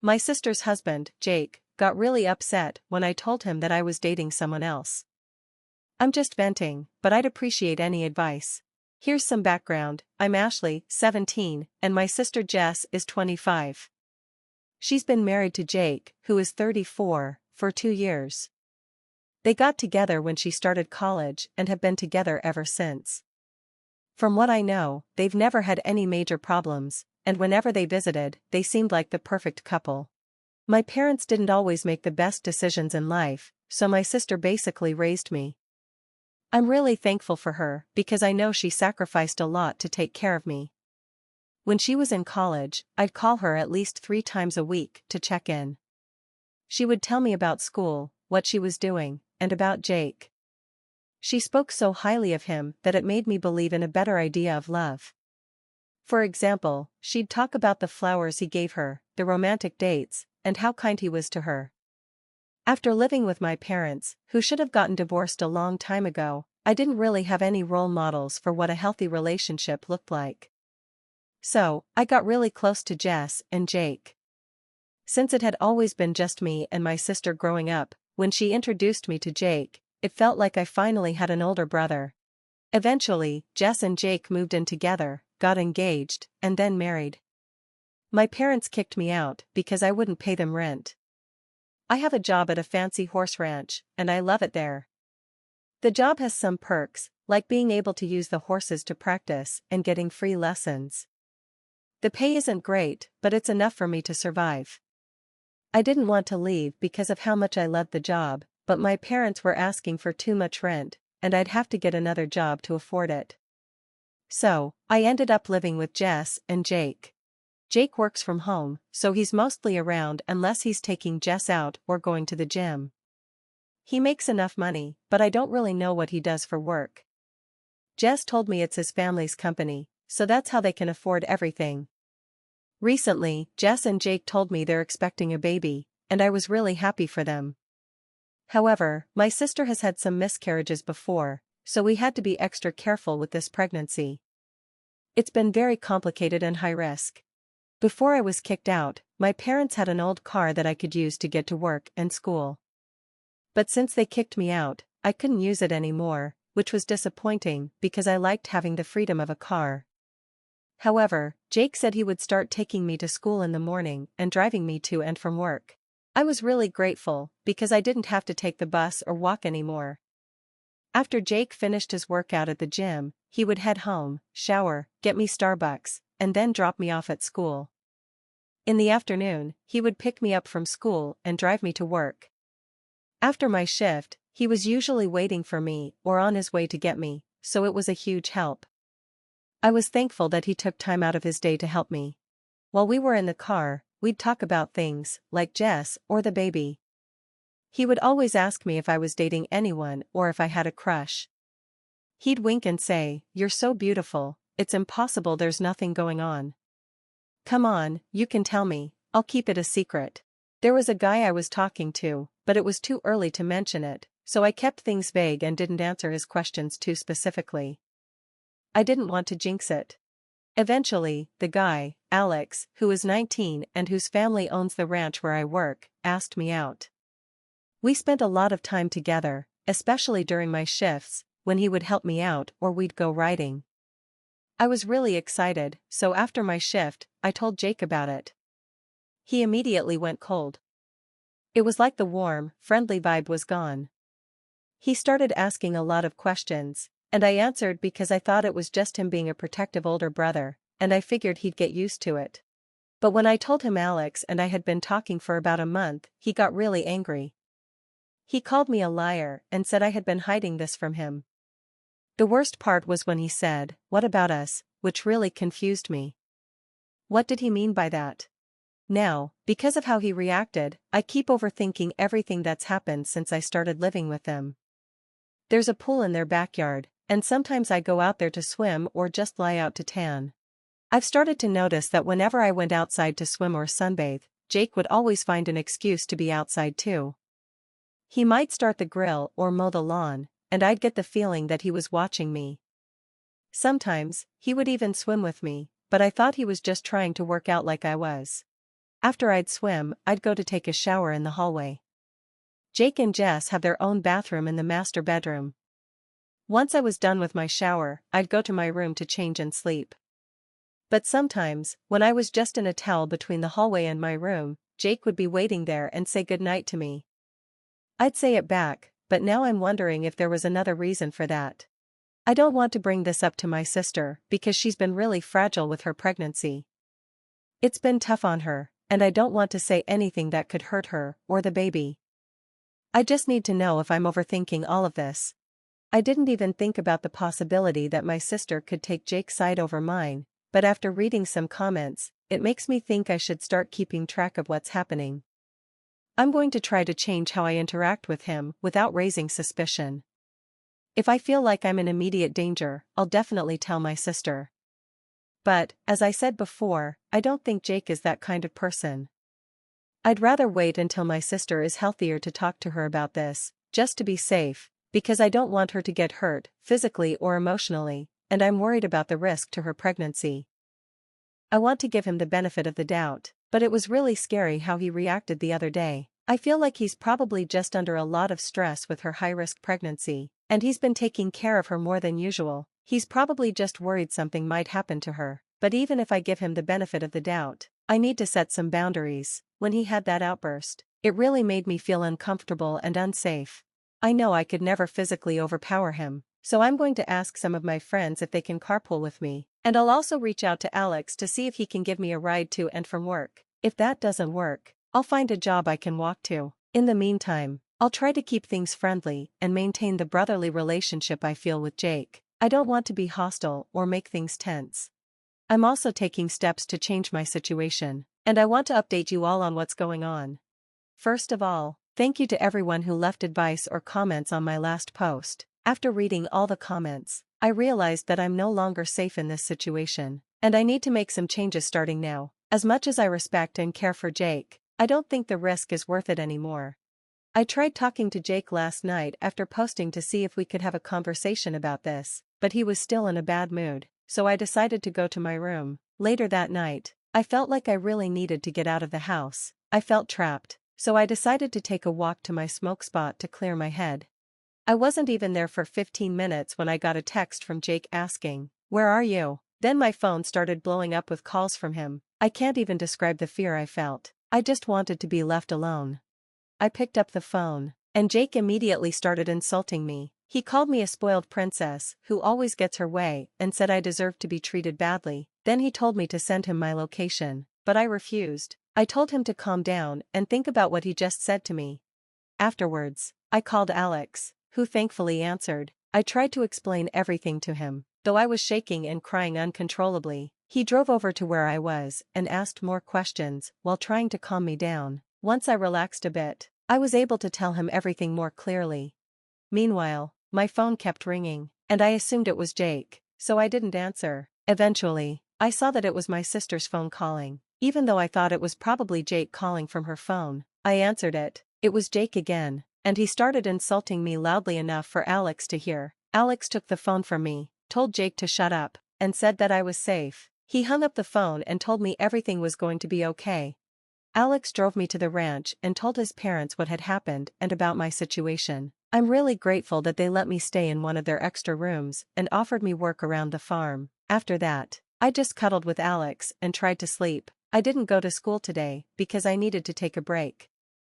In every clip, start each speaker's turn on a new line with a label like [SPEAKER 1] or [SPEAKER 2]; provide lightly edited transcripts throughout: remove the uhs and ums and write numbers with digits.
[SPEAKER 1] My sister's husband, Jake, got really upset when I told him that I was dating someone else. I'm just venting, but I'd appreciate any advice. Here's some background. I'm Ashley, 17, and my sister Jess is 25. She's been married to Jake, who is 34, for 2 years. They got together when she started college and have been together ever since. From what I know, they've never had any major problems, and whenever they visited, they seemed like the perfect couple. My parents didn't always make the best decisions in life, so my sister basically raised me. I'm really thankful for her because I know she sacrificed a lot to take care of me. When she was in college, I'd call her at least 3 times a week to check in. She would tell me about school, what she was doing, and about Jake. She spoke so highly of him that it made me believe in a better idea of love. For example, she'd talk about the flowers he gave her, the romantic dates, and how kind he was to her. After living with my parents, who should have gotten divorced a long time ago, I didn't really have any role models for what a healthy relationship looked like. So, I got really close to Jess and Jake. Since it had always been just me and my sister growing up, when she introduced me to Jake, it felt like I finally had an older brother. Eventually, Jess and Jake moved in together, got engaged, and then married. My parents kicked me out because I wouldn't pay them rent. I have a job at a fancy horse ranch, and I love it there. The job has some perks, like being able to use the horses to practice and getting free lessons. The pay isn't great, but it's enough for me to survive. I didn't want to leave because of how much I loved the job, but my parents were asking for too much rent, and I'd have to get another job to afford it. So, I ended up living with Jess and Jake. Jake works from home, so he's mostly around unless he's taking Jess out or going to the gym. He makes enough money, but I don't really know what he does for work. Jess told me it's his family's company, so that's how they can afford everything. Recently, Jess and Jake told me they're expecting a baby, and I was really happy for them. However, my sister has had some miscarriages before, so we had to be extra careful with this pregnancy. It's been very complicated and high risk. Before I was kicked out, my parents had an old car that I could use to get to work and school. But since they kicked me out, I couldn't use it anymore, which was disappointing because I liked having the freedom of a car. However, Jake said he would start taking me to school in the morning and driving me to and from work. I was really grateful because I didn't have to take the bus or walk anymore. After Jake finished his workout at the gym, he would head home, shower, get me Starbucks, and then drop me off at school. In the afternoon, he would pick me up from school and drive me to work. After my shift, he was usually waiting for me or on his way to get me, so it was a huge help. I was thankful that he took time out of his day to help me. While we were in the car, we'd talk about things like Jess or the baby. He would always ask me if I was dating anyone or if I had a crush. He'd wink and say, "You're so beautiful, it's impossible there's nothing going on. Come on, you can tell me, I'll keep it a secret." There was a guy I was talking to, but it was too early to mention it, so I kept things vague and didn't answer his questions too specifically. I didn't want to jinx it. Eventually, the guy, Alex, who is 19 and whose family owns the ranch where I work, asked me out. We spent a lot of time together, especially during my shifts, when he would help me out or we'd go riding. I was really excited, so after my shift, I told Jake about it. He immediately went cold. It was like the warm, friendly vibe was gone. He started asking a lot of questions, and I answered because I thought it was just him being a protective older brother, and I figured he'd get used to it. But when I told him Alex and I had been talking for about a month, he got really angry. He called me a liar and said I had been hiding this from him. The worst part was when he said, "What about us?" which really confused me. What did he mean by that? Now, because of how he reacted, I keep overthinking everything that's happened since I started living with them. There's a pool in their backyard, and sometimes I go out there to swim or just lie out to tan. I've started to notice that whenever I went outside to swim or sunbathe, Jake would always find an excuse to be outside too. He might start the grill or mow the lawn, and I'd get the feeling that he was watching me. Sometimes, he would even swim with me, but I thought he was just trying to work out like I was. After I'd swim, I'd go to take a shower in the hallway. Jake and Jess have their own bathroom in the master bedroom. Once I was done with my shower, I'd go to my room to change and sleep. But sometimes, when I was just in a towel between the hallway and my room, Jake would be waiting there and say goodnight to me. I'd say it back, but now I'm wondering if there was another reason for that. I don't want to bring this up to my sister because she's been really fragile with her pregnancy. It's been tough on her, and I don't want to say anything that could hurt her or the baby. I just need to know if I'm overthinking all of this. I didn't even think about the possibility that my sister could take Jake's side over mine, but after reading some comments, it makes me think I should start keeping track of what's happening. I'm going to try to change how I interact with him without raising suspicion. If I feel like I'm in immediate danger, I'll definitely tell my sister. But, as I said before, I don't think Jake is that kind of person. I'd rather wait until my sister is healthier to talk to her about this, just to be safe, because I don't want her to get hurt, physically or emotionally, and I'm worried about the risk to her pregnancy. I want to give him the benefit of the doubt, but it was really scary how he reacted the other day. I feel like he's probably just under a lot of stress with her high-risk pregnancy, and he's been taking care of her more than usual. He's probably just worried something might happen to her, but even if I give him the benefit of the doubt, I need to set some boundaries. When he had that outburst, it really made me feel uncomfortable and unsafe. I know I could never physically overpower him, so I'm going to ask some of my friends if they can carpool with me, and I'll also reach out to Alex to see if he can give me a ride to and from work. If that doesn't work, I'll find a job I can walk to. In the meantime, I'll try to keep things friendly and maintain the brotherly relationship I feel with Jake. I don't want to be hostile or make things tense. I'm also taking steps to change my situation, and I want to update you all on what's going on. First of all, thank you to everyone who left advice or comments on my last post. After reading all the comments, I realized that I'm no longer safe in this situation, and I need to make some changes starting now. As much as I respect and care for Jake, I don't think the risk is worth it anymore. I tried talking to Jake last night after posting to see if we could have a conversation about this, but he was still in a bad mood, so I decided to go to my room. Later that night, I felt like I really needed to get out of the house. I felt trapped, so I decided to take a walk to my smoke spot to clear my head. I wasn't even there for 15 minutes when I got a text from Jake asking, "Where are you?" Then my phone started blowing up with calls from him. I can't even describe the fear I felt. I just wanted to be left alone. I picked up the phone, and Jake immediately started insulting me. He called me a spoiled princess who always gets her way and said I deserved to be treated badly. Then he told me to send him my location, but I refused. I told him to calm down and think about what he just said to me. Afterwards, I called Alex, who thankfully answered. I tried to explain everything to him, though I was shaking and crying uncontrollably. He drove over to where I was and asked more questions while trying to calm me down. Once I relaxed a bit, I was able to tell him everything more clearly. Meanwhile, my phone kept ringing, and I assumed it was Jake, so I didn't answer. Eventually, I saw that it was my sister's phone calling. Even though I thought it was probably Jake calling from her phone, I answered it. It was Jake again, and he started insulting me loudly enough for Alex to hear. Alex took the phone from me, told Jake to shut up, and said that I was safe. He hung up the phone and told me everything was going to be okay. Alex drove me to the ranch and told his parents what had happened and about my situation. I'm really grateful that they let me stay in one of their extra rooms and offered me work around the farm. After that, I just cuddled with Alex and tried to sleep. I didn't go to school today because I needed to take a break.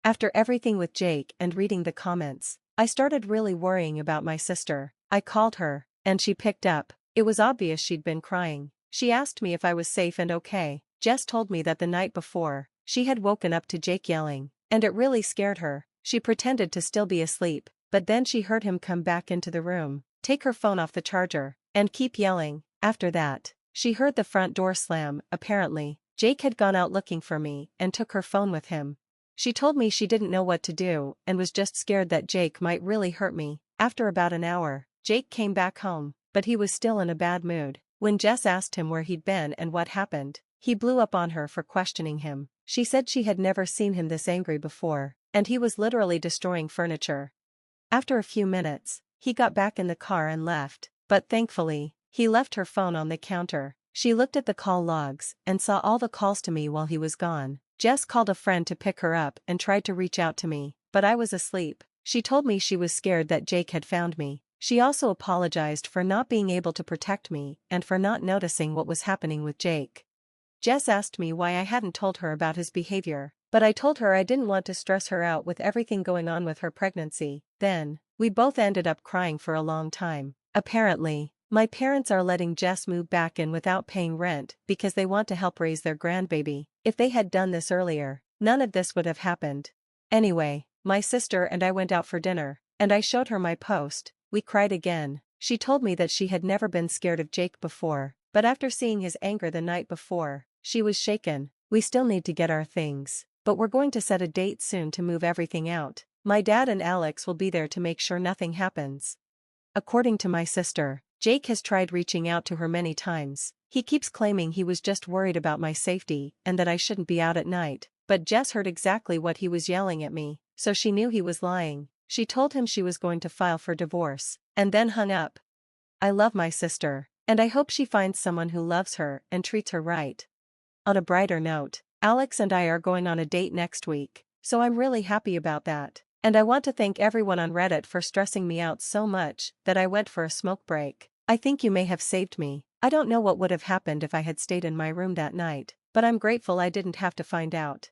[SPEAKER 1] After everything with Jake and reading the comments, I started really worrying about my sister. I called her, and she picked up. It was obvious she'd been crying. She asked me if I was safe and okay. Jess told me that the night before, she had woken up to Jake yelling, and it really scared her. She pretended to still be asleep, but then she heard him come back into the room, take her phone off the charger, and keep yelling. After that, she heard the front door slam. Apparently, Jake had gone out looking for me and took her phone with him. She told me she didn't know what to do and was just scared that Jake might really hurt me. After about an hour, Jake came back home, but he was still in a bad mood. When Jess asked him where he'd been and what happened, he blew up on her for questioning him. She said she had never seen him this angry before, and he was literally destroying furniture. After a few minutes, he got back in the car and left, but thankfully, he left her phone on the counter. She looked at the call logs and saw all the calls to me while he was gone. Jess called a friend to pick her up and tried to reach out to me, but I was asleep. She told me she was scared that Jake had found me. She also apologized for not being able to protect me and for not noticing what was happening with Jake. Jess asked me why I hadn't told her about his behavior, but I told her I didn't want to stress her out with everything going on with her pregnancy. Then, we both ended up crying for a long time. Apparently, my parents are letting Jess move back in without paying rent because they want to help raise their grandbaby. If they had done this earlier, none of this would have happened. Anyway, my sister and I went out for dinner, and I showed her my post. We cried again. She told me that she had never been scared of Jake before, but after seeing his anger the night before, she was shaken. We still need to get our things, but we're going to set a date soon to move everything out. My dad and Alex will be there to make sure nothing happens. According to my sister, Jake has tried reaching out to her many times. He keeps claiming he was just worried about my safety and that I shouldn't be out at night, but Jess heard exactly what he was yelling at me, so she knew he was lying. She told him she was going to file for divorce, and then hung up. I love my sister, and I hope she finds someone who loves her and treats her right. On a brighter note, Alex and I are going on a date next week, so I'm really happy about that. And I want to thank everyone on Reddit for stressing me out so much that I went for a smoke break. I think you may have saved me. I don't know what would have happened if I had stayed in my room that night, but I'm grateful I didn't have to find out.